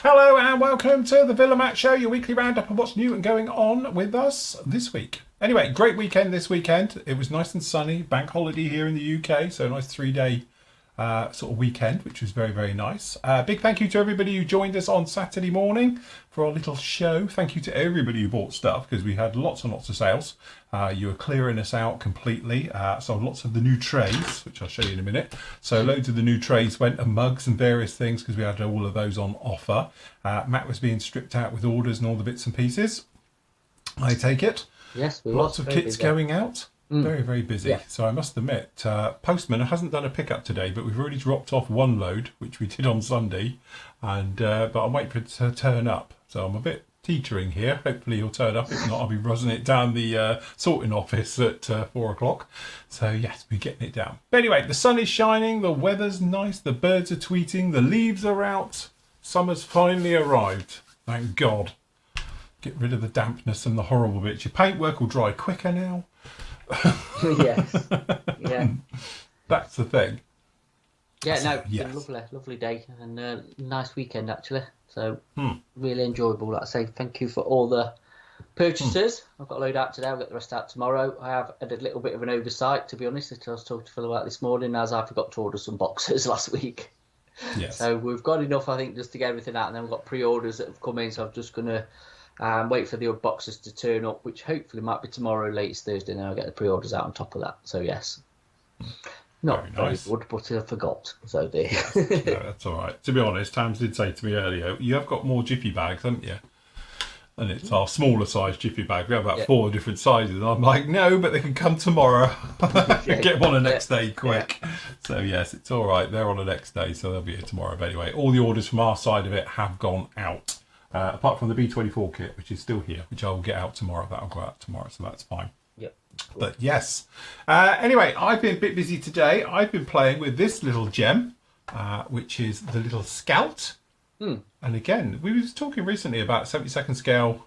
Hello and welcome to the Villa Matt Show, your weekly roundup of what's new and going on with us this week. Anyway, great weekend this weekend. It was nice and sunny, bank holiday here in the UK, so a nice 3-day sort of weekend, which was very, very nice. Big thank you to everybody who joined us on Saturday morning for our little show. Thank you to everybody who bought stuff because we had lots and lots of sales. You were clearing us out completely. So lots of the new trays, which I'll show you in a minute. So loads of the new trays went, and mugs and various things because we had all of those on offer. Matt was being stripped out with orders and all the bits and pieces. I take it. Yes, we lots of kits going out. Very, very busy. Yeah. So I must admit, Postman hasn't done a pickup today, but we've already dropped off one load, which we did on Sunday, and but I'm waiting for it to turn up. So I'm a bit teetering here. Hopefully he'll turn up. If not, I'll be buzzing it down the sorting office at 4 o'clock. So yes, we're getting it down. But anyway, the sun is shining, the weather's nice, the birds are tweeting, the leaves are out. Summer's finally arrived. Thank God. Get rid of the dampness and the horrible bits. Your paintwork will dry quicker now. Yes. Yeah. That's the thing. Yeah, So, no, yes. it's been a lovely day and nice weekend actually. So really enjoyable. Like I say, thank you for all the purchases. I've got a load out today. I'll get the rest out tomorrow. I have had a little bit of an oversight, to be honest. I was talking to Phil about this morning, as I forgot to order some boxes last week. Yes. So we've got enough, I think, just to get everything out, and then we've got pre-orders that have come in. So I'm just going to wait for the boxes to turn up, which hopefully might be tomorrow, latest Thursday. Now I'll get the pre-orders out on top of that. So yes, not very nice. good, but I forgot. So there. No, that's all right. To be honest, Tams did say to me earlier, you have got more jiffy bags, haven't you? And it's our smaller size jiffy bag. We have about 4 different sizes. And I'm like, no, but they can come tomorrow. Get them on the next day quick. Yeah. So yes, it's all right. They're on the next day, so they'll be here tomorrow. But anyway, all the orders from our side of it have gone out. Apart from the B24 kit, which is still here, which I will get out tomorrow. That'll go out tomorrow, so that's fine. Yep. Cool. But yes. Anyway, I've been a bit busy today. I've been playing with this little gem, which is the little Scout. And again, we were talking recently about 72nd scale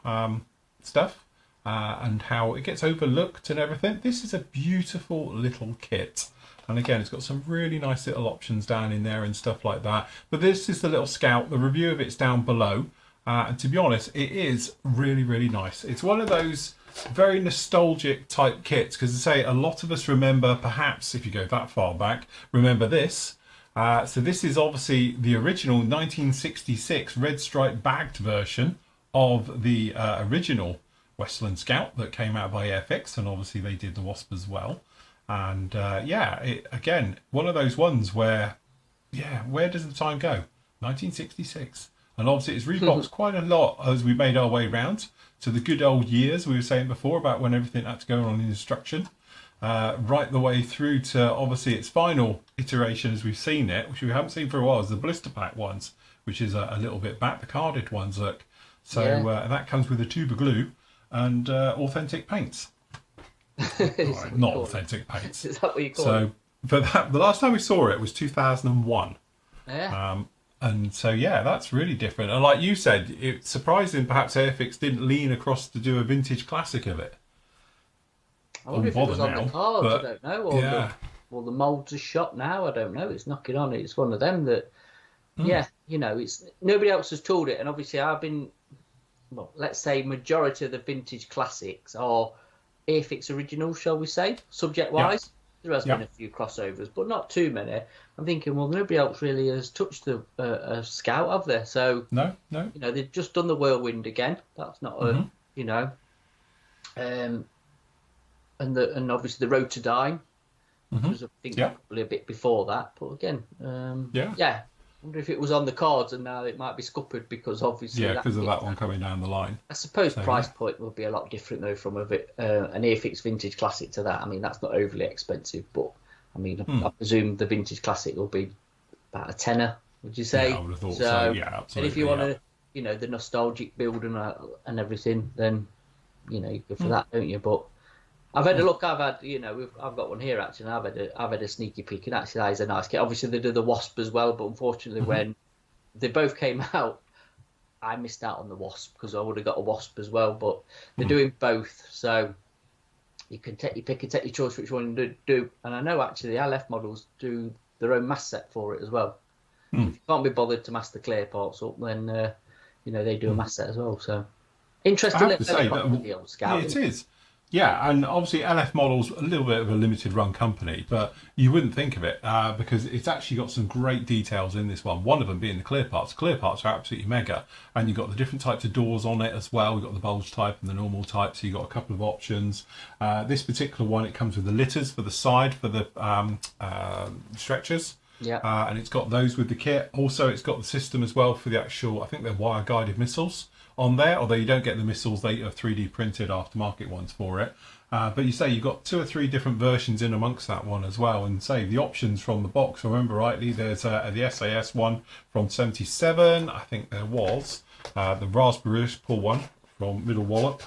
stuff and how it gets overlooked and everything. This is a beautiful little kit. And again, it's got some really nice little options down in there and stuff like that. But this is the little Scout. The review of it's down below. And to be honest, it is really, really nice. It's one of those very nostalgic type kits because, I say, a lot of us remember, perhaps if you go that far back, remember this. So this is obviously the original 1966 red stripe bagged version of the original Westland Scout that came out by Airfix, and obviously they did the Wasp as well. And again, one of those ones where, where does the time go? 1966. And obviously it's reboxed quite a lot as we made our way round to the good old years we were saying before about when everything had to go on in instruction. Right the way through to obviously its final iteration as we've seen it, which we haven't seen for a while, is the blister pack ones, which is a little bit back, the carded ones look. So that comes with a tube of glue and authentic paints. Right, not authentic paints. Is that what you call it? But the last time we saw it was 2001. Yeah. And so, that's really different. And like you said, it's surprising perhaps Airfix didn't lean across to do a vintage classic of it. I wonder if it was on the cards, I don't know. Or the moulds are shot now, I don't know. It's knocking on it. It's one of them that, it's nobody else has told it. And obviously I've been, let's say majority of the vintage classics are Airfix originals, shall we say, subject-wise. Yeah. There has been a few crossovers, but not too many. I'm thinking, well, nobody else really has touched a Scout, have they? So no. They've just done the Whirlwind again. That's not and obviously the Rotodyne, which was I think probably a bit before that. But again, I wonder if it was on the cards and now it might be scuppered because obviously because of that one coming down the line. I suppose price point will be a lot different though from an Airfix vintage classic to that. I mean, that's not overly expensive, but I mean, I presume the vintage classic will be about a tenner. Would you say? Yeah, I would have thought so. Yeah, absolutely. And if you want to, the nostalgic build and everything, then you go for that, don't you? But I've had a look. I've had, I've got one here actually. And I've had a sneaky peek, and actually that is a nice kit. Obviously they do the Wasp as well, but unfortunately when they both came out, I missed out on the Wasp because I would have got a Wasp as well. But they're doing both, so you can take your pick and take your choice which one to do. And I know actually the LF models do their own mask set for it as well. If you can't be bothered to mask the clear parts up, then they do a mass set as well. So I interesting have to little say helicopter, that the old Scout. it is. Yeah, and obviously LF Models a little bit of a limited run company, but you wouldn't think of it because it's actually got some great details in this one. One of them being the clear parts. Clear parts are absolutely mega, and you've got the different types of doors on it as well. You've got the bulge type and the normal type, so you've got a couple of options. This particular one, it comes with the litters for the side for the stretchers. Yeah. And it's got those with the kit. Also, it's got the system as well for the actual, I think they're wire guided missiles on there, although you don't get the missiles, they are 3D printed aftermarket ones for it. But you say you've got 2 or 3 different versions in amongst that one as well. And say the options from the box, if I remember rightly, there's the SAS one from 77, I think there was. The Raspberry Pull one from Middle Wallop.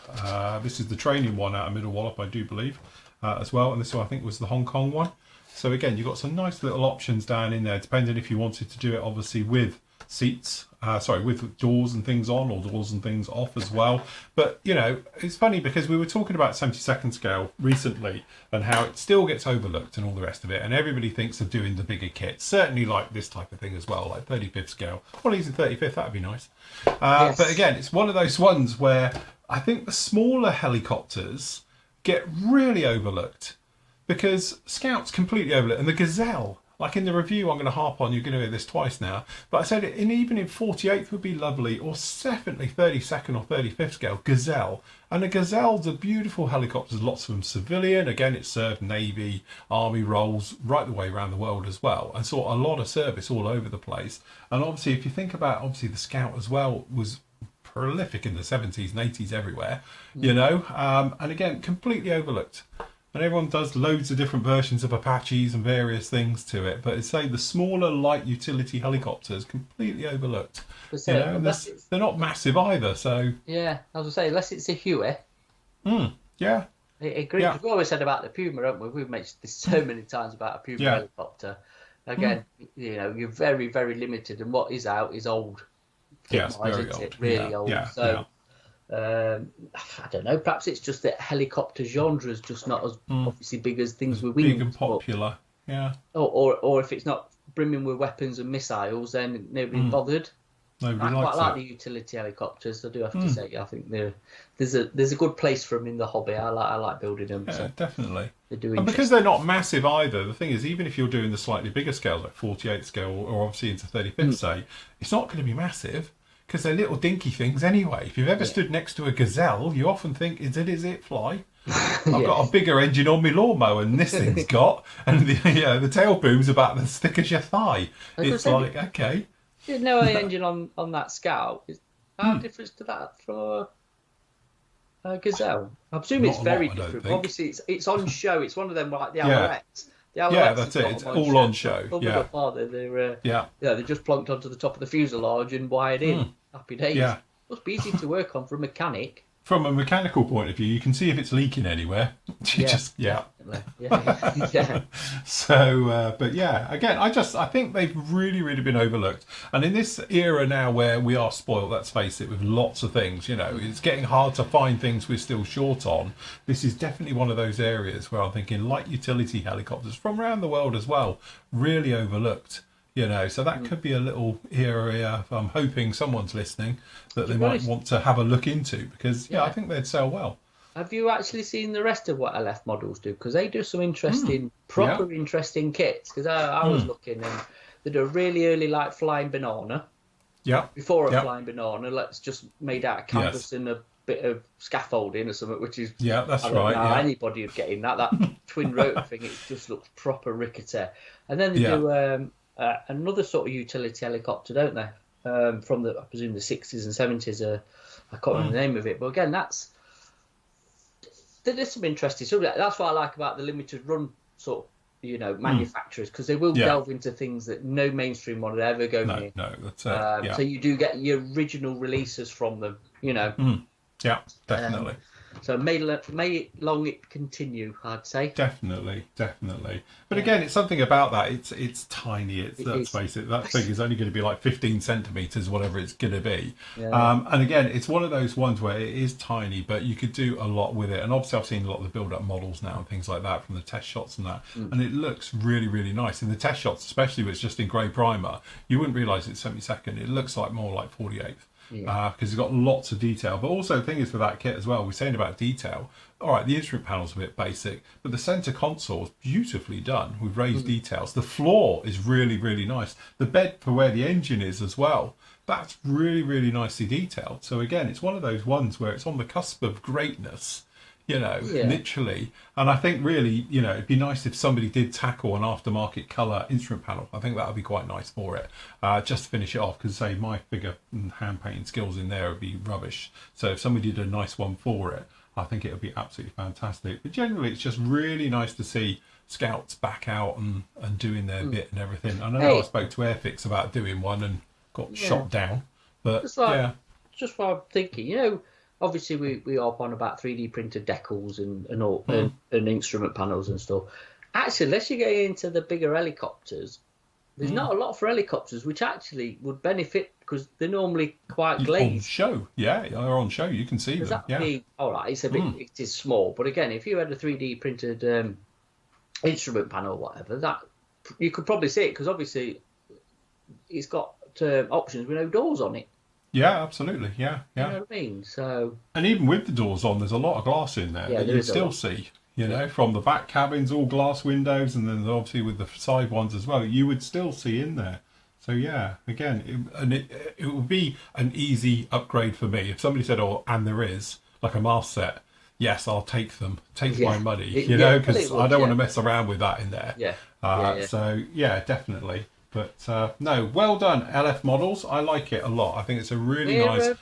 This is the training one out of Middle Wallop, I do believe, as well. And this one I think was the Hong Kong one. So again, you've got some nice little options down in there, depending if you wanted to do it obviously with seats, with doors and things on or doors and things off as well. But, it's funny because we were talking about 72nd scale recently and how it still gets overlooked and all the rest of it. And everybody thinks of doing the bigger kits, certainly like this type of thing as well, like 35th scale. Well, using 35th, that'd be nice. Yes. But again, it's one of those ones where I think the smaller helicopters get really overlooked. Because Scout's completely overlooked, and the Gazelle, like in the review, I'm going to harp on, you're going to hear this twice now, but I said even in 48th would be lovely, or definitely 32nd or 35th scale, Gazelle. And the Gazelle's a beautiful helicopter, lots of them civilian, again it served Navy, Army roles, right the way around the world as well, and saw a lot of service all over the place. And obviously if you think about, obviously the Scout as well was prolific in the 70s and 80s everywhere, and again, completely overlooked. And everyone does loads of different versions of Apaches and various things to it. But it's say the smaller light utility helicopters completely overlooked. They're not massive either. So yeah, as I was saying, unless it's a Huey. Yeah. I agree. Yeah. We've always said about the Puma, haven't we? We've mentioned this so many times about a Puma helicopter. Again, you're very, very limited, and what is out is old. Yes, very old. Really old. Yeah. So. I don't know. Perhaps it's just that helicopter genre is just not as obviously big as things with wings. Big and popular, yeah. Or if it's not brimming with weapons and missiles, then nobody's bothered. Nobody I quite likes like it. the utility helicopters. I do have to say, I think there's a good place for them in the hobby. I like building them. Yeah, so definitely. they do. And because they're not massive either, the thing is, even if you're doing the slightly bigger scales, like 48 scale or obviously into 35th, say, it's not going to be massive. Because they're little dinky things anyway. If you've ever stood next to a Gazelle, you often think, is it fly? I've got a bigger engine on my lawnmower than this thing's got, and the tail boom's about as thick as your thigh. It's like, okay. There's no engine on that Scout. How different to that from a Gazelle? I presume it's very different. Obviously, it's on show. It's one of them like the Alouettes. Yeah, that's it. It's all on show. Yeah. They're just plonked onto the top of the fuselage and wired in. Happy days. Yeah. Must be easy to work on for a mechanic. From a mechanical point of view, you can see if it's leaking anywhere. Yeah. So, but yeah, again, I think they've really, really been overlooked. And in this era now where we are spoiled, let's face it, with lots of things, it's getting hard to find things we're still short on. This is definitely one of those areas where I'm thinking light utility helicopters from around the world as well, really overlooked. So that could be a little area, I'm hoping someone's listening, that they might want to have a look into, because, I think they'd sell well. Have you actually seen the rest of what LF models do? Because they do some interesting, interesting kits. Because I was looking, and they do a really early, like, flying banana. Yeah. Before a flying banana, let's just made out of canvas and a bit of scaffolding or something, which is... Yeah, that's right. Anybody would get in that. That twin rotor thing, it just looks proper rickety. And then they do... another sort of utility helicopter, don't they? From I presume the 60s and 70s. I can't remember the name of it, but again, there's some interesting stuff. That's what I like about the limited run sort of, manufacturers, because they will delve into things that no mainstream one would ever go near. No, that's it. So you do get your original releases from them, Yeah, definitely. So may long it continue, I'd say. Definitely. But again, it's something about that. It's tiny. Let's face it, that thing is only going to be like 15 centimetres, whatever it's going to be. Yeah. And again, it's one of those ones where it is tiny, but you could do a lot with it. And obviously I've seen a lot of the build-up models now and things like that from the test shots and that. And it looks really, really nice. In the test shots, especially when it's just in grey primer, you wouldn't realise it's 72nd. It looks like more like 48th. because it's got lots of detail. But also the thing is for that kit as well, we're saying about detail. All right, the instrument panel's a bit basic, but the center console is beautifully done with raised details. The floor is really, really nice. The bed for where the engine is as well, that's really, really nicely detailed. So again, it's one of those ones where it's on the cusp of greatness, literally. And I think really, it'd be nice if somebody did tackle an aftermarket colour instrument panel. I think that would be quite nice for it, just to finish it off, because say my figure and hand painting skills in there would be rubbish. So if somebody did a nice one for it, I think it would be absolutely fantastic. But generally, it's just really nice to see scouts back out and doing their bit and everything. I know I spoke to Airfix about doing one and got shot down, but just what I'm thinking, obviously we are on about 3D printed decals and instrument panels and stuff. Actually, unless you get into the bigger helicopters, there's not a lot for helicopters, which actually would benefit because they're normally quite glazed. On show, they're on show. You can see them. All right, it's a bit, it is small, but again, if you had a 3D printed instrument panel or whatever, that you could probably see it because obviously it's got options with no doors on it. Yeah, absolutely. Yeah. You know what I mean? So, and even with the doors on, there's a lot of glass in there that you still see. From the back cabins, all glass windows, and then obviously with the side ones as well, you would still see in there. So again, it would be an easy upgrade for me if somebody said, "Oh, and there is like a mask set." Yes, I'll take them. Take my money, because I don't want to mess around with that in there. So definitely. But no, well done, LF Models. I like it a lot. I think it's a really nice,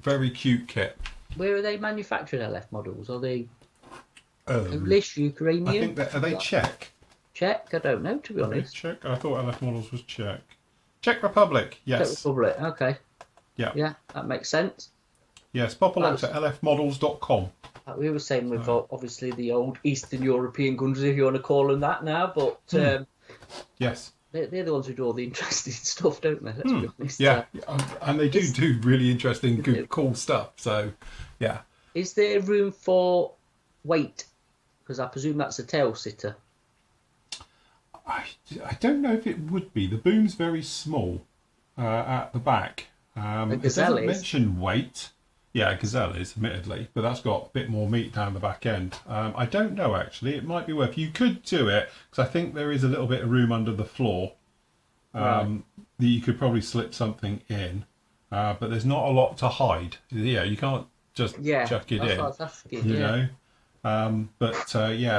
very cute kit. Where are they manufacturing LF Models? Are they Polish, Ukrainian? I think are they Czech? Czech? I don't know, to be honest. Czech? I thought LF Models was Czech. Czech Republic, yes. Czech Republic, okay. Yeah. Yeah, that makes sense. Yes, pop along to lfmodels.com. Like we were saying with obviously the old Eastern European countries, if you want to call them that now, but yes. They're the ones who do all the interesting stuff, don't they? Let's be honest. Yeah, and they do really interesting, good, cool stuff. So, yeah. Is there room for weight? Because I presume that's a tail sitter. I don't know if it would be. The boom's very small at the back. It doesn't mention weight. Yeah, a Gazelle is, admittedly, but that's got a bit more meat down the back end. I don't know, actually. It might be worth... You could do it, because I think there is a little bit of room under the floor that you could probably slip something in, but there's not a lot to hide. Yeah, you can't just chuck it in, what I was asking,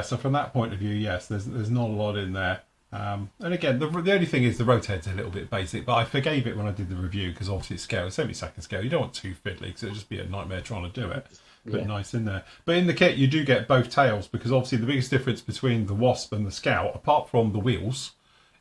so from that point of view, yes, there's not a lot in there. And again, the only thing is the rotator's a little bit basic, but I forgave it when I did the review because obviously it's scale, 70-second scale. You don't want too fiddly because it'll just be a nightmare trying to do it. But nice in there. But in the kit, you do get both tails because obviously the biggest difference between the Wasp and the Scout, apart from the wheels,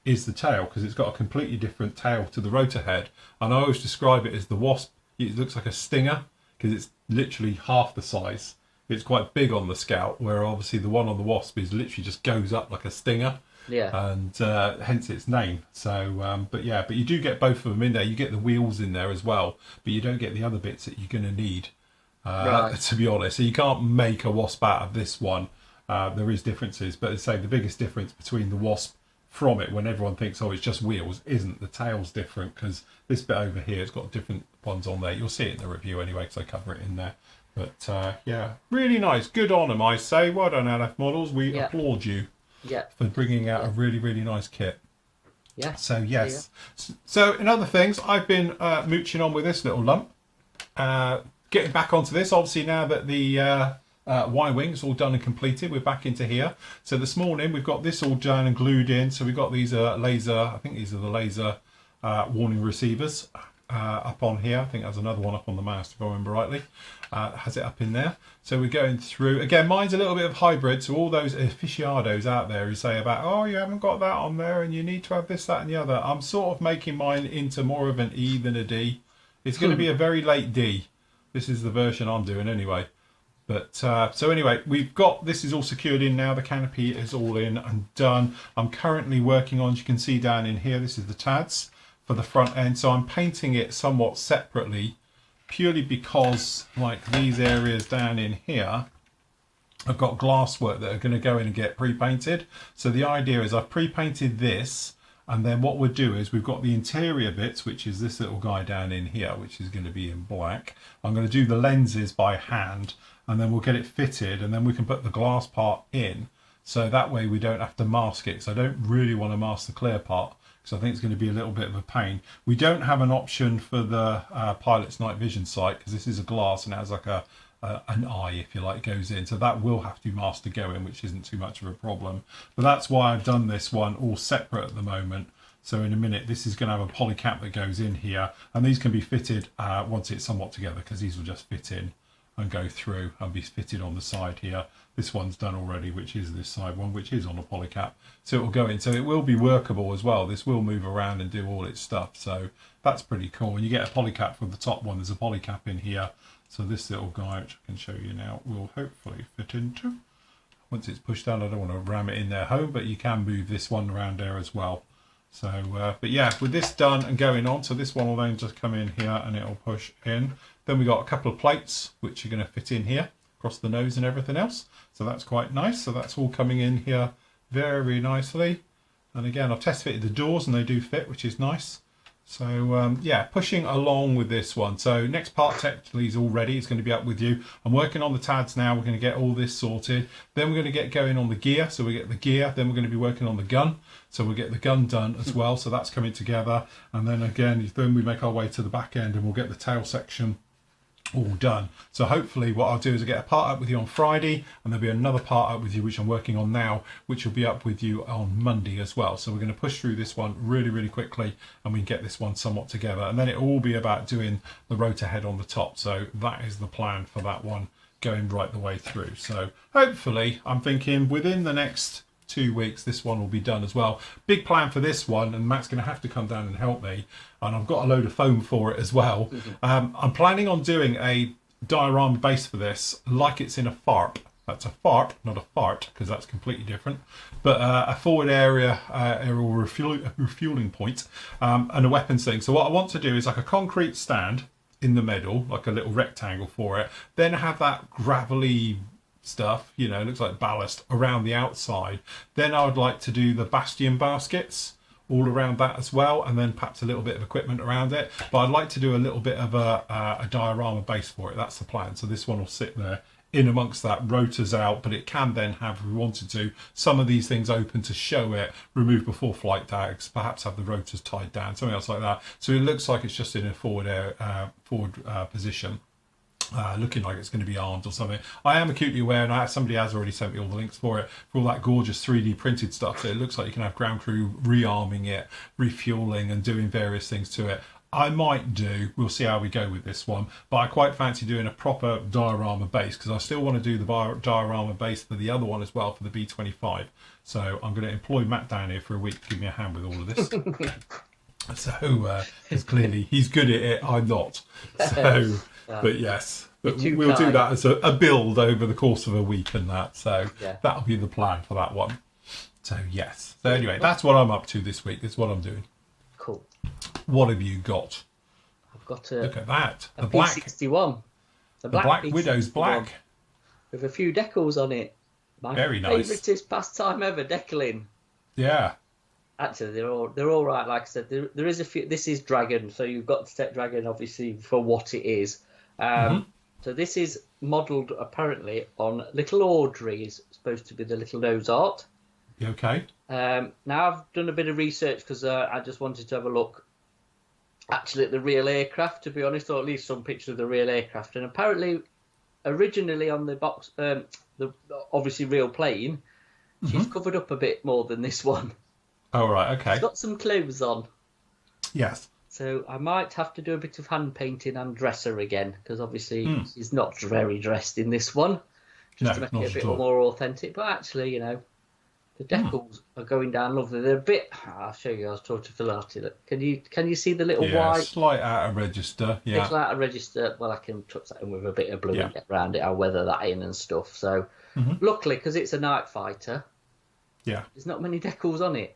is the tail because it's got a completely different tail to the rotor head. And I always describe it as the Wasp. It looks like a Stinger because it's literally half the size. It's quite big on the Scout, where obviously the one on the Wasp is literally just goes up like a Stinger. Yeah. And hence its name. So, but you do get both of them in there. You get the wheels in there as well, but you don't get the other bits that you're going to need, to be honest. So you can't make a Wasp out of this one. There is differences, but as I say, the biggest difference between the Wasp from it, when everyone thinks, oh, it's just wheels, isn't. The tail's different because this bit over here, it's got different ones on there. You'll see it in the review anyway because I cover it in there. But really nice. Good on them, I say. Well done, LF Models. We applaud you. For bringing out a really, really nice kit. Yeah. So, yes. Yeah. So, in other things, I've been mooching on with this little lump. Getting back onto this, obviously, now that the Y-wing's all done and completed, we're back into here. So, this morning, we've got this all done and glued in. So, we've got these I think these are the laser warning receivers up on here. I think there's another one up on the mast, if I remember rightly. Has it up in there. So we're going through, again, mine's a little bit of hybrid, so all those aficionados out there who say about, oh, you haven't got that on there and you need to have this, that and the other, I'm sort of making mine into more of an E than a D. It's going to be a very late D. This is the version I'm doing anyway. But so anyway, we've got, this is all secured in now, the canopy is all in and done. I'm currently working on, as you can see down in here, this is the TADS for the front end, so I'm painting it somewhat separately, purely because like these areas down in here, I've got glass work that are going to go in and get pre-painted. So the idea is I've pre-painted this And then what we'll do is we've got the interior bits, which is this little guy down in here, which is going to be in black. I'm going to do the lenses by hand, and then we'll get it fitted, and then we can put the glass part in. So that way we don't have to mask it. So I don't really want to mask the clear part, because I think it's going to be a little bit of a pain. We don't have an option for the pilot's night vision sight, because this is a glass and it has like an eye, if you like, goes in. So that will have to be masked to go in, which isn't too much of a problem. But that's why I've done this one all separate at the moment. So in a minute, this is going to have a poly cap that goes in here, and these can be fitted once it's somewhat together, because these will just fit in and go through and be fitted on the side here. This one's done already, which is this side one, which is on a poly cap. So it will go in. So it will be workable as well. This will move around and do all its stuff. So that's pretty cool. When you get a poly cap for the top one, there's a poly cap in here. So this little guy, which I can show you now, will hopefully fit into. Once it's pushed down, I don't want to ram it in there home, but you can move this one around there as well. So, but yeah, with this done and going on, so this one will then just come in here and it'll push in. Then we got a couple of plates, which are going to fit in here across the nose and everything else. So that's quite nice. So that's all coming in here very nicely. And again, I've test fitted the doors and they do fit, which is nice. So yeah, pushing along with this one. So next part technically is all ready. It's going to be up with you. I'm working on the TADs now. We're going to get all this sorted. Then we're going to get going on the gear. So we get the gear. Then we're going to be working on the gun. So we'll get the gun done as well. So that's coming together. And then again, then we make our way to the back end and we'll get the tail section all done. So hopefully what I'll do is I'll get a part up with you on Friday, and there'll be another part up with you which I'm working on now, which will be up with you on Monday as well. So we're going to push through this one really quickly, and we can get this one somewhat together, and then it will all be about doing the rotor head on the top. So that is the plan for that one, going right the way through. So hopefully I'm thinking within the next 2 weeks this one will be done as well. Big plan for this one, and Matt's going to have to come down and help me, and I've got a load of foam for it as well. I'm planning on doing a diorama base for this like it's in a FARP. That's a FARP, not a fart, because that's completely different, but a forward area aerial refueling point, and a weapons thing. So what I want to do is like a concrete stand in the middle, like a little rectangle for it, then have that gravelly stuff, you know, looks like ballast around the outside. Then I would like to do the bastion baskets all around that as well, and then perhaps a little bit of equipment around it. But I'd like to do a little bit of a diorama base for it. That's the plan. So this one will sit there in amongst that, rotors out, but it can then have, if we wanted to, some of these things open to show it, remove before flight tags, perhaps have the rotors tied down, something else like that. So it looks like it's just in a forward position. Looking like it's going to be armed or something. I am acutely aware, and somebody has already sent me all the links for it, for all that gorgeous 3D printed stuff. So it looks like you can have ground crew rearming it, refueling and doing various things to it. I might do, we'll see how we go with this one, but I quite fancy doing a proper diorama base, because I still want to do the diorama base for the other one as well, for the B25. So I'm going to employ Matt down here for a week to give me a hand with all of this. So it's clearly he's good at it, I'm not. So but yes, but we'll do that as a build over the course of a week and that. So that'll be the plan for that one. So yes. So anyway, that's what I'm up to this week. That's what I'm doing. Cool. What have you got? I've got look at that. The black P61. The black Widow's black. With a few decals on it. My very nice. Favouriteest pastime ever, decaling. Yeah. Actually, they're all right. Like I said, there is a few. This is Dragon, so you've got to take Dragon obviously for what it is. So this is modelled apparently on Little Audrey, is supposed to be the little nose art. Okay. Now I've done a bit of research because I just wanted to have a look actually at the real aircraft, to be honest, or at least some pictures of the real aircraft. And apparently, originally on the box, the obviously real plane, she's covered up a bit more than this one. Oh right, okay. She's got some clothes on. Yes. So I might have to do a bit of hand painting and dress her again, because obviously she's not very dressed in this one, just to make it a bit more authentic. But actually, you know, the decals are going down lovely. They're a bit. I'll show you. I was talking to Phil after that. Can you see the little white? Slight out of register. Yeah. It's out of register. Well, I can touch that in with a bit of blue and get around it. I'll weather that in and stuff. So luckily, because it's a night fighter, there's not many decals on it.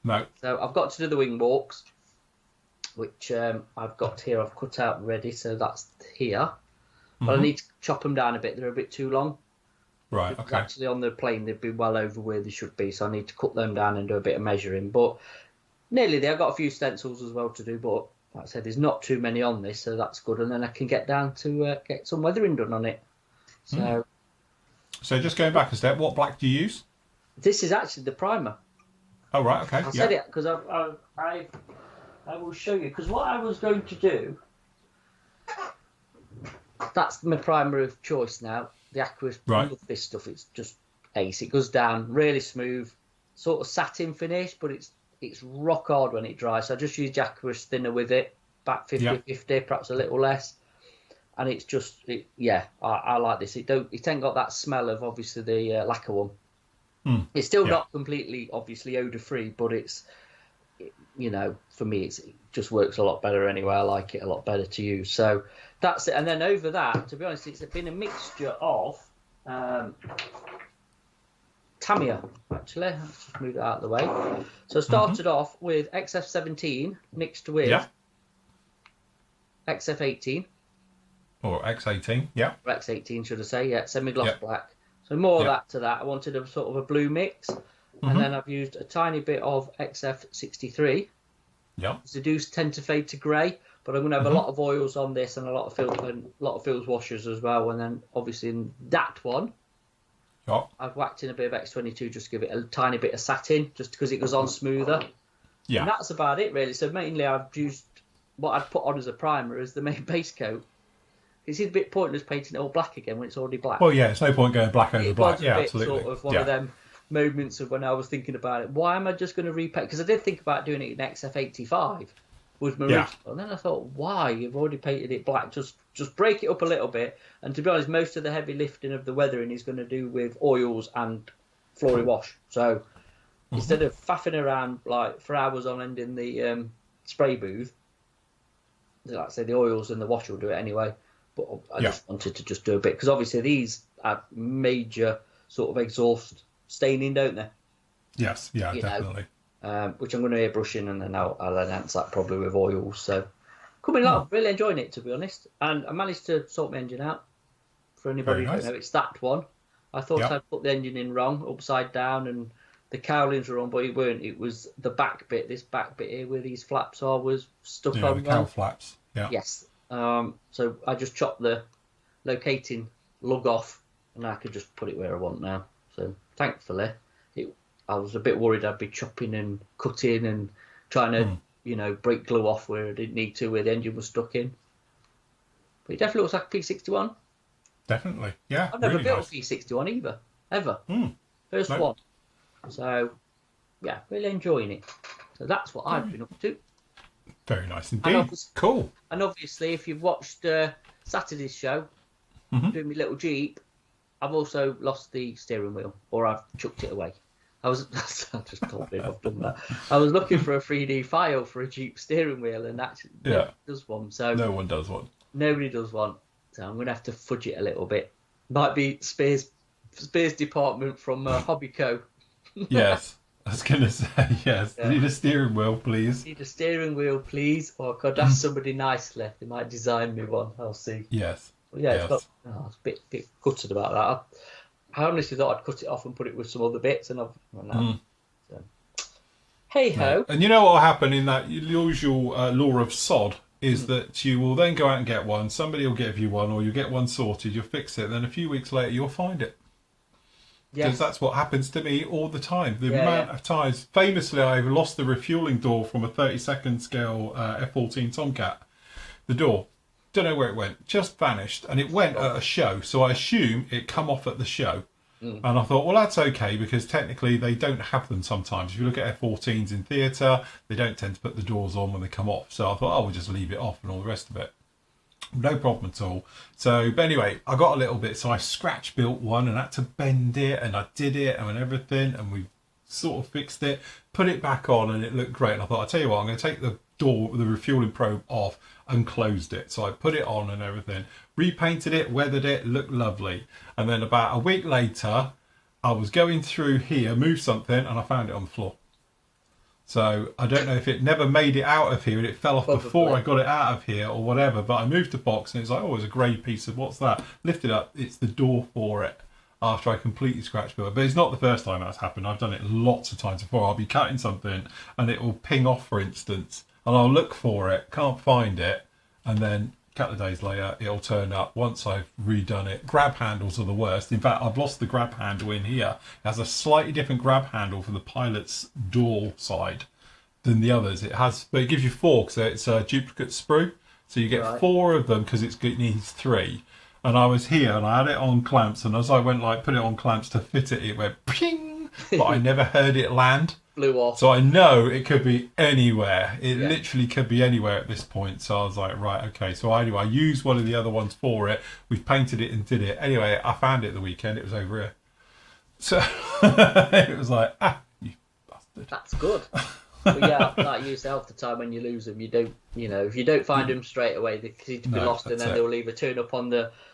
No. So I've got to do the wing walks, which I've got here. I've cut out ready, so that's here. But I need to chop them down a bit. They're a bit too long. Right, Because okay. actually on the plane they'd be well over where they should be, so I need to cut them down and do a bit of measuring. But Nearly there. I've got a few stencils as well to do, but like I said, there's not too many on this, so that's good. And then I can get down to get some weathering done on it. So, So just going back a step, what black do you use? this is actually the primer. Oh, right, okay. I said it because I will show you. Because what I was going to do, that's my primer of choice now. The Aqueous. Right. I love this stuff. It's just ace. It goes down really smooth, sort of satin finish, but it's rock hard when it dries. So I just use Aqueous thinner with it, back 50-50, perhaps a little less. And it's just, I like this. It ain't got that smell of obviously the lacquer one. It's still not completely obviously odor free, but it's, for me it just works a lot better anyway. I like it a lot better to use. So that's it. And then over that, to be honest, it's been a mixture of Tamiya, actually. Let's just move it out of the way. So I started off with XF17 mixed with XF18. Or X18, yeah. Or X18, should I say? Semi-gloss black. So more of that to that. I wanted a sort of a blue mix. And then I've used a tiny bit of XF63. Yeah. The dews tend to fade to grey, but I'm going to have a lot of oils on this and a lot of Phil's washers as well. And then obviously in that one, I've whacked in a bit of X22 just to give it a tiny bit of satin, just because it goes on smoother. Yeah. And that's about it really. So mainly I've used what I'd put on as a primer as the main base coat. It's a bit pointless painting it all black again when it's already black. Well, yeah, it's no point going black over black. Yeah, absolutely. Sort of one of them moments of when I was thinking about it. Why am I just going to repaint? Because I did think about doing it in XF85 with Marie. And then I thought, why? You've already painted it black. Just break it up a little bit. And to be honest, most of the heavy lifting of the weathering is going to do with oils and flooring wash. So instead of faffing around like for hours on end in the spray booth, like I say, the oils and the wash will do it anyway. But I just wanted to just do a bit, because obviously these are major sort of exhaust staining, don't they? Yes, yeah, definitely. Which I'm going to airbrush in, and then I'll enhance that probably with oils. So coming along, really enjoying it, to be honest. And I managed to sort my engine out. For anybody who don't know, it's that one. I thought I'd put the engine in wrong, upside down, and the cowlings were on, but it weren't. It was the back bit, this back bit here where these flaps are, was stuck on the cowl flaps. Yeah. Yes. So I just chopped the locating lug off, and I could just put it where I want now. So thankfully, I was a bit worried I'd be chopping and cutting and trying to, break glue off where I didn't need to, where the engine was stuck in. But it definitely looks like a P61. Definitely, yeah. I've never really built nice. a P61 either, ever. First one. So, yeah, really enjoying it. So that's what I've been up to. Very nice indeed. Cool. And obviously, if you've watched Saturday's show, doing my little Jeep, I've also lost the steering wheel, or I've chucked it away. I just told me I've done that. I was looking for a 3D file for a Jeep steering wheel, and actually nobody does one. So no one does one. Nobody does one. So I'm going to have to fudge it a little bit. Might be spares department from Hobbyco. Yes. I was going to say, yes. Yeah. Need a steering wheel, please. Need a steering wheel, please. Or I could ask somebody nicely. They might design me one. I'll see. Yes. But yeah, I was a bit gutted about that. I honestly thought I'd cut it off and put it with some other bits, and So, hey ho. And you know what will happen in that usual law of sod is that you will then go out and get one. Somebody will give you one, or you get one sorted. You'll fix it. Then a few weeks later, you'll find it. Because that's what happens to me all the time. The amount of times, famously, I've lost the refueling door from a 32nd scale F14 Tomcat. The door, don't know where it went, just vanished, and it went at a show. So I assume it come off at the show, and I thought, well, that's okay, because technically they don't have them sometimes. If you look at F14s in theatre, they don't tend to put the doors on when they come off. So I thought, we'll just leave it off and all the rest of it. No problem at all. So, but anyway, I got a little bit, so I scratch built one and had to bend it, and I did it and everything, and we sort of fixed it, put it back on, and it looked great. And I thought, I'll tell you what, I'm going to take the door, the refueling probe off, and closed it. So I put it on and everything, repainted it, weathered it, looked lovely. And then about a week later, I was going through here, moved something, and I found it on the floor. So I don't know if it never made it out of here and it fell off before I got it out of here or whatever, but I moved the box and it's like, it's a grey piece of, what's that? Lift it up, it's the door for it. after I completely scratch build. But it's not the first time that's happened. I've done it lots of times before. I'll be cutting something and it will ping off, for instance, and I'll look for it, can't find it, and then a couple of days later it'll turn up once I've redone it. Grab handles are the worst. In fact, I've lost the grab handle in here. It has a slightly different grab handle for the pilot's door side than the others. It has, but it gives you 4 because it's a duplicate sprue. So you get 4 of them because it needs 3. And I was here and I had it on clamps, and as I went put it on clamps to fit it, it went ping, but I never heard it land. Blew off. So I know it could be anywhere. It literally could be anywhere at this point. So I was like, right, okay. So I used one of the other ones for it. We painted it and did it. Anyway, I found it the weekend. It was over here. So it was like, you bastard. That's good. But yeah, like you say, half the time when you lose them, you don't, if you don't find them straight away, they seem to be lost, and then they'll either turn up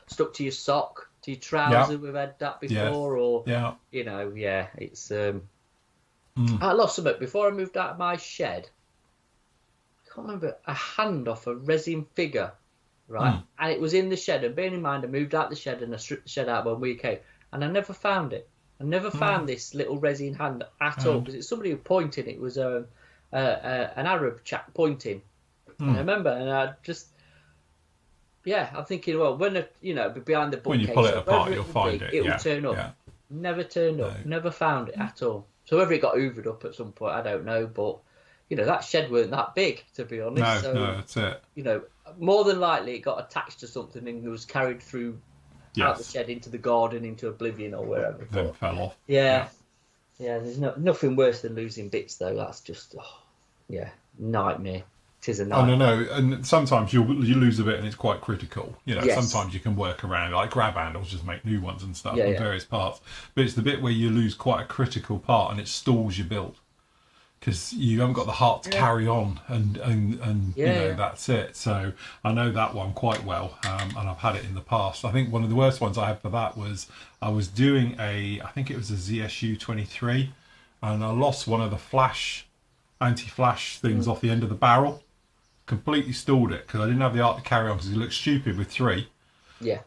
stuck to your sock, to your trouser. We've had that before, or it's. I lost some before I moved out of my shed. I can't remember a hand off a resin figure, right? And it was in the shed. And bearing in mind, I moved out the shed and I stripped the shed out when we came, and I never found it. I never found this little resin hand at all, because it's somebody who pointed. It was an Arab chap pointing. And I remember, and I just, I'm thinking, well, when behind the bookcase, when you pull it apart, you'll find it. It will turn up. Yeah. Never turned up. Never found it at all. So whether it got hoovered up at some point, I don't know. But that shed weren't that big, to be honest. No, that's it. More than likely it got attached to something and was carried through. Yes. Out the shed into the garden, into oblivion, or wherever. Then fell off. Yeah. There's nothing worse than losing bits, though. That's just, nightmare. It is a nightmare. No, and sometimes you lose a bit, and it's quite critical. Yes. Sometimes you can work around, like grab handles, just make new ones and stuff on various parts. But it's the bit where you lose quite a critical part, and it stalls your build. Because you haven't got the heart to carry on, and that's it. So I know that one quite well, and I've had it in the past. I think one of the worst ones I had for that was I was doing I think it was a ZSU 23, and I lost one of the anti-flash things off the end of the barrel. Completely stalled it because I didn't have the heart to carry on because it looked stupid with 3. Yeah.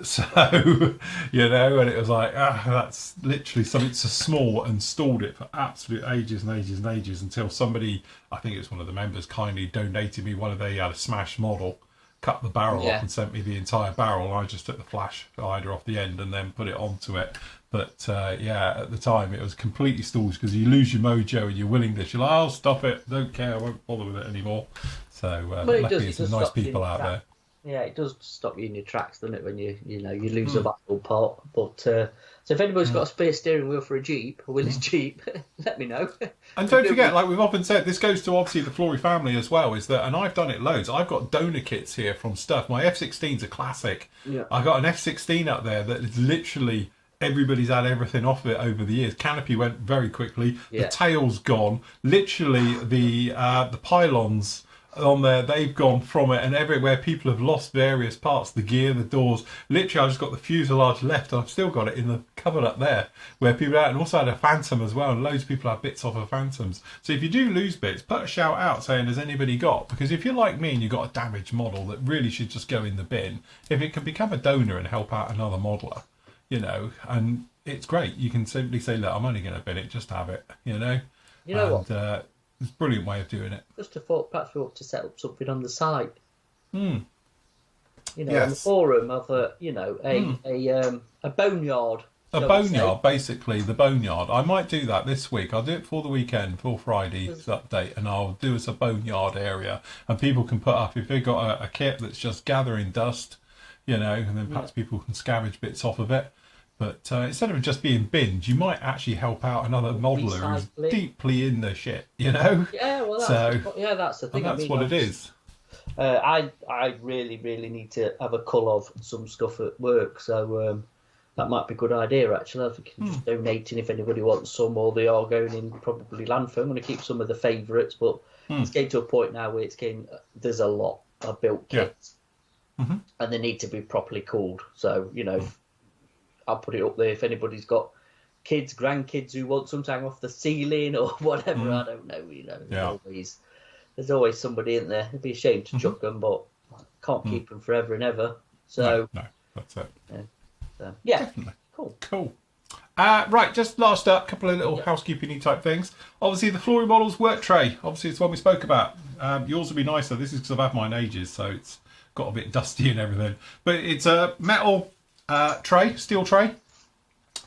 So, and it was like, that's literally something so small, and stalled it for absolute ages and ages and ages until somebody, I think it was one of the members, kindly donated me one of they had a smash model, cut the barrel off and sent me the entire barrel, and I just took the flash hider off the end and then put it onto it. But at the time it was completely stalled because you lose your mojo and your willingness. You're like, I'll stop it, don't care, I won't bother with it anymore. So luckily there's some nice people out there. Yeah, it does stop you in your tracks, doesn't it, when you lose a valuable part. But so if anybody's got a spare steering wheel for a Jeep, a Willys Jeep, let me know. And don't forget, like we've often said, this goes to obviously the Flory family as well, is that, and I've done it loads, I've got donor kits here from stuff. My F-16's a classic. Yeah. I've got an F-16 up there that is literally, everybody's had everything off it over the years. Canopy went very quickly. Yeah. The tail's gone. Literally, the pylons on there, they've gone from it, and everywhere people have lost various parts, the gear, the doors. Literally, I've just got the fuselage left, and I've still got it in the cupboard up there where people are at, and also had a Phantom as well, and loads of people have bits off of Phantoms. So if you do lose bits, put a shout out saying, has anybody got? Because if you're like me and you've got a damaged model that really should just go in the bin, if it can become a donor and help out another modeler, and it's great. You can simply say, look, I'm only going to bin it, just have it, You know what? It's a brilliant way of doing it. Just a thought, perhaps we ought to set up something on the site. Yes. On the forum of a boneyard. A boneyard, basically, the boneyard. I might do that this week. I'll do it for the weekend, for Friday's update, and I'll do us a boneyard area. And people can put up, if they've got a kit that's just gathering dust, and then perhaps people can scavenge bits off of it. But instead of just being binned, you might actually help out another modeler who's deeply in the shit, Yeah, well, that's the thing. That's what it is. I really, really need to have a cull of some stuff at work, so that might be a good idea, actually. I think just donating if anybody wants some, or they are going in probably landfill. I'm going to keep some of the favourites, but it's getting to a point now where there's a lot of built kits, and they need to be properly cooled. So, I'll put it up there if anybody's got kids, grandkids who want some time off the ceiling or whatever. I don't know. There's always somebody in there. It'd be a shame to chuck them, but I can't keep them forever and ever. So no, that's it. Cool. Cool. Right, just last up, a couple of little housekeeping type things. Obviously, the flooring models work tray. Obviously, it's one we spoke about. Yours will be nicer. This is because I've had mine ages, so it's got a bit dusty and everything. But it's a metal tray, steel tray.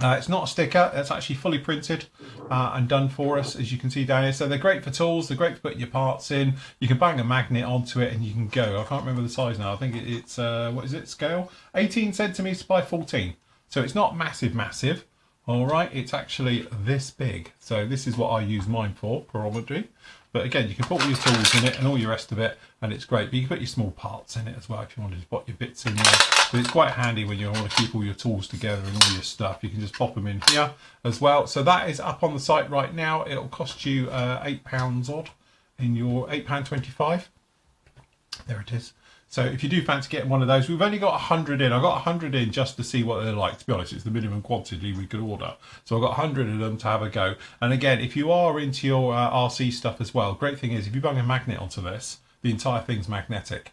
It's not a sticker. It's actually fully printed and done for us, as you can see down here. So they're great for tools. They're great to put your parts in. You can bang a magnet onto it and you can go. I can't remember the size now. I think it's, what is it, scale? 18 centimetres by 14. So it's not massive. All right, it's actually this big. So this is what I use mine for, pyrometry. But again, you can put all your tools in it and all your rest of it, and it's great. But you can put your small parts in it as well if you wanted to put your bits in there. But it's quite handy when you want to keep all your tools together and all your stuff. You can just pop them in here as well. So that is up on the site right now. It'll cost you £8 odd in your £8.25. There it is. So if you do fancy getting one of those, we've only got 100 in. I got 100 in just to see what they're like. To be honest, it's the minimum quantity we could order. So I've got 100 of them to have a go. And again, if you are into your RC stuff as well, great thing is if you bung a magnet onto this, the entire thing's magnetic.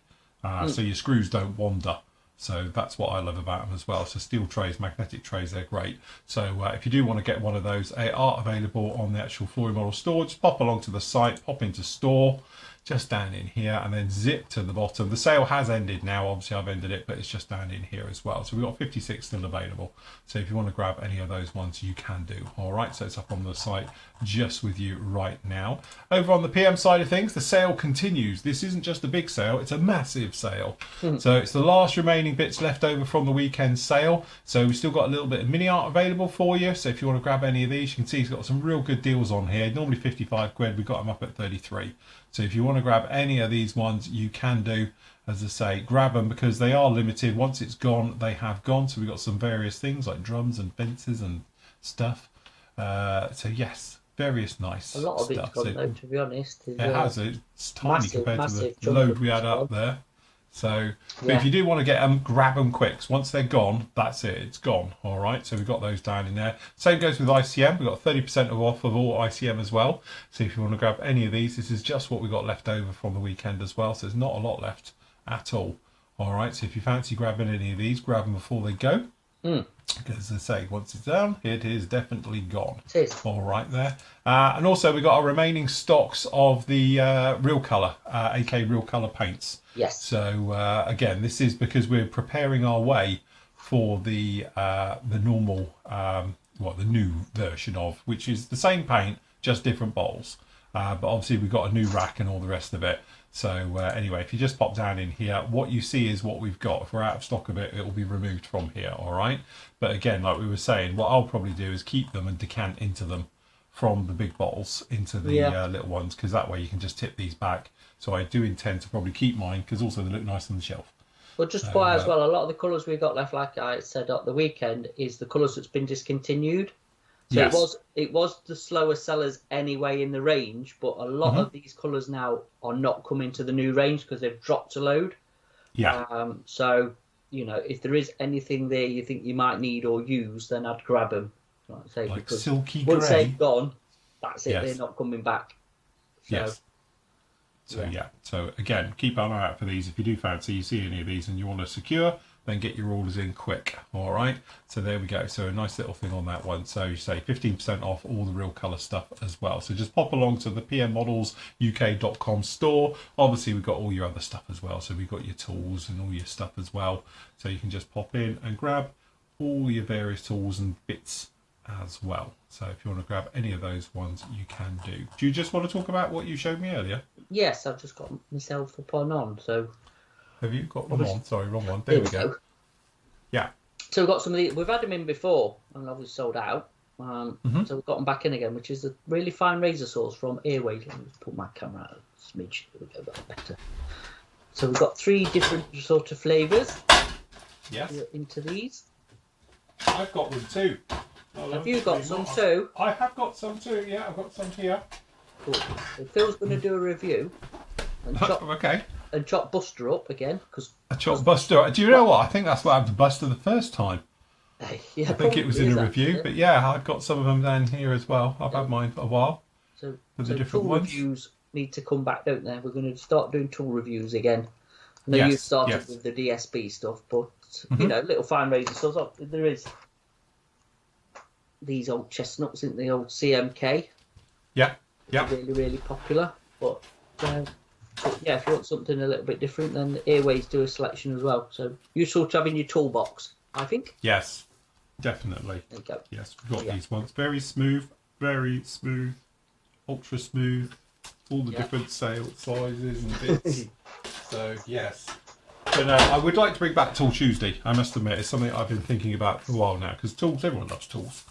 So your screws don't wander. So that's what I love about them as well. So steel trays, magnetic trays, they're great. So if you do want to get one of those, they are available on the actual flooring model store. Just pop along to the site, pop into store, just down in here, and then zip to the bottom. The sale has ended now. Obviously, I've ended it, but it's just down in here as well. So we've got 56 still available. So if you want to grab any of those ones, you can do. All right, so it's up on the site just with you right now. Over on the PM side of things, the sale continues. This isn't just a big sale, it's a massive sale. So it's the last remaining bits left over from the weekend sale. So we've still got a little bit of mini art available for you. So if you want to grab any of these, you can see it's got some real good deals on here. Normally 55 quid, we've got them up at 33. So if you want to grab any of these ones, you can do. As I say, grab them because they are limited. Once it's gone, they have gone. So we've got some various things like drums and fences and stuff. So yes, various nice stuff. A lot of it's gone though, to be honest. It has. It's tiny massive, compared to massive the load we had up there. So, but if you do want to get them, grab them quick. Once they're gone, that's it. It's gone. All right. So we've got those down in there. Same goes with ICM. We've got 30% off of all ICM as well. So if you want to grab any of these, this is just what we got left over from the weekend as well. So there's not a lot left at all. All right. So if you fancy grabbing any of these, grab them before they go. Because as I say, once it's down, it is definitely gone. It is. All right there. And also we've got our remaining stocks of the Real Colour, AK Real Colour paints. Yes. So again, this is because we're preparing our way for the normal, the new version of, which is the same paint, just different bottles. But obviously we've got a new rack and all the rest of it. So anyway, if you just pop down in here, what you see is what we've got. If we're out of stock of it, it will be removed from here, all right? But again, like we were saying, what I'll probably do is keep them and decant into them from the big bottles into the little ones, because that way you can just tip these back. So I do intend to probably keep mine, because also they look nice on the shelf. Well, just point as well, a lot of the colours we got left, like I said at the weekend, is the colours that's been discontinued. So yes. It was the slower sellers anyway in the range, but a lot of these colours now are not coming to the new range because they've dropped a load. Yeah. So, you know, if there is anything there you think you might need or use, then I'd grab them. Like I say, like because silky grey. once they've gone, that's it. Yes. They're not coming back. So, yes. So So again, keep an eye out for these. If you do fancy, you see any of these and you want to secure, then get your orders in quick. All right. So there we go. So a nice little thing on that one. So you say 15% off all the Real Colour stuff as well. So just pop along to the pmmodelsuk.com store. Obviously, we've got all your other stuff as well. So we've got your tools and all your stuff as well. So you can just pop in and grab all your various tools and bits as well. So if you want to grab any of those ones, you can do. Do you just want to talk about what you showed me earlier? Yes, I've just got myself upon on. So have you got them on? Sorry, wrong one. There we go. Yeah. So we've got some of these. We've had them in before, and obviously sold out. So we've got them back in again, which is the really fine razor saws from Airways. Let me just put my camera out a smidge. There we go, that's better. So we've got 3 different sort of flavours. Yes. Into these. I've got them too. Have you got some too? I have got some too. Yeah, I've got some here. Cool. So Phil's going to do a review. And chop, okay. And chop Buster up again. A chop Buster. Do you know what? I think that's what happened to Buster the first time. Yeah, I think it was in a review, but yeah, I've got some of them down here as well. I've had mine for a while. So the different tool ones. Reviews need to come back, don't they? We're going to start doing tool reviews again. I know you started with the DSP stuff, but you know, little fine razor stuff. There is these old chestnuts, isn't the old CMK? Yeah, yeah. Really, really popular. But yeah, if you want something a little bit different, then the Airways do a selection as well. So useful to have in your toolbox, I think. Yes, definitely. There you go. Yes, we've got Yeah. these ones. Very smooth, ultra smooth, all the different sizes and bits. So, yes. But no, I would like to bring back Tool Tuesday, I must admit. It's something I've been thinking about for a while now, because tools, everyone loves tools.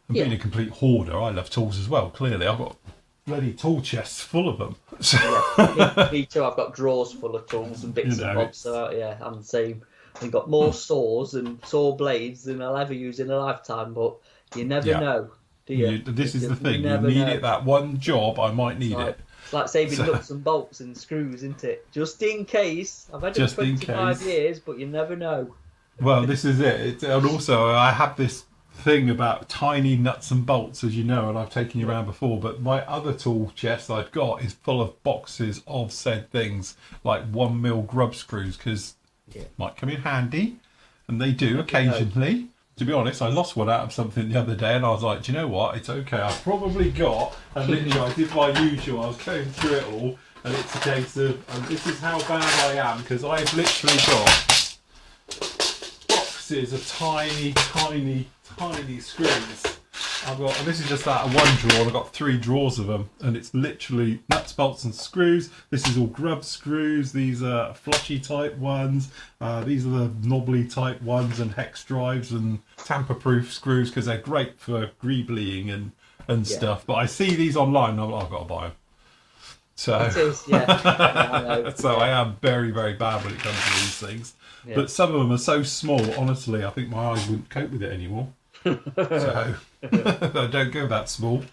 And being a complete hoarder, I love tools as well, clearly. I've got bloody tool chests full of them. Me too. I've got drawers full of tools and bits and bobs. So yeah, I'm the same. I've got more saws and saw blades than I'll ever use in a lifetime, but you never know, do you? This is the thing. You need it, that one job, I might need it. It's like saving nuts and bolts and screws, isn't it? Just in case. I've had it for 25 years, but you never know. Well, this is it. And also, I have this thing about tiny nuts and bolts, as you know, and I've taken you around before, but my other tool chest I've got is full of boxes of said things, like 1mm grub screws, because it might come in handy, and they do occasionally. To be honest, I lost one out of something the other day, and I was like, do you know what? It's okay. I've probably got, and literally I did my usual. I was going through it all, and it's a case of, and this is how bad I am, because I've literally got boxes of tiny screws. I've got, and this is just out of one drawer, and I've got 3 drawers of them, and it's literally nuts, bolts and screws. This is all grub screws. These are flushy type ones. These are the knobbly type ones, and hex drives and tamper-proof screws, because they're great for greeblying and stuff. But I see these online, and I'm like, I've got to buy them. So, it is, yeah. So I am very, very bad when it comes to these things. Yeah. But some of them are so small, honestly, I think my eyes wouldn't cope with it anymore. So I don't go that small.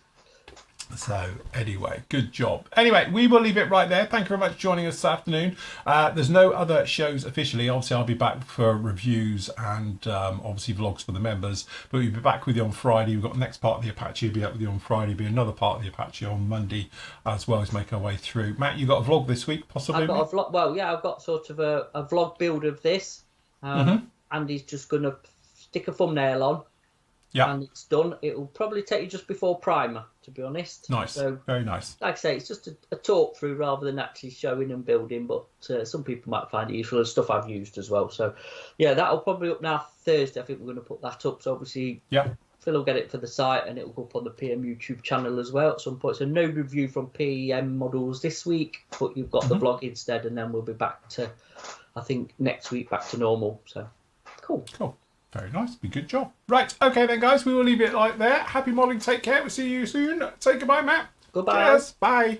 So anyway, good job. Anyway, we will leave it right there. Thank you very much for joining us this afternoon. There's no other shows officially. Obviously, I'll be back for reviews and obviously vlogs for the members. But we'll be back with you on Friday. We've got the next part of the Apache. We'll be up with you on Friday. Be another part of the Apache on Monday as well as make our way through. Matt, you got a vlog this week, possibly? I've got a vlog. Well, yeah, I've got sort of a vlog build of this. Andy's just going to stick a thumbnail on. Yeah. And it's done. It'll probably take you just before primer, to be honest. Nice. So, very nice. Like I say, it's just a talk through rather than actually showing and building, but some people might find it useful, and stuff I've used as well. So, yeah, that'll probably up now Thursday. I think we're going to put that up. So, obviously, Phil will get it for the site, and it'll go up on the PM YouTube channel as well at some point. So, no review from PM models this week, but you've got the vlog instead, and then we'll be back to, I think, next week, back to normal. So, cool. Very nice. Be good job. Right. Okay then, guys. We will leave it like there. Happy modelling. Take care. We'll see you soon. Say goodbye, Matt. Goodbye. Cheers. Bye.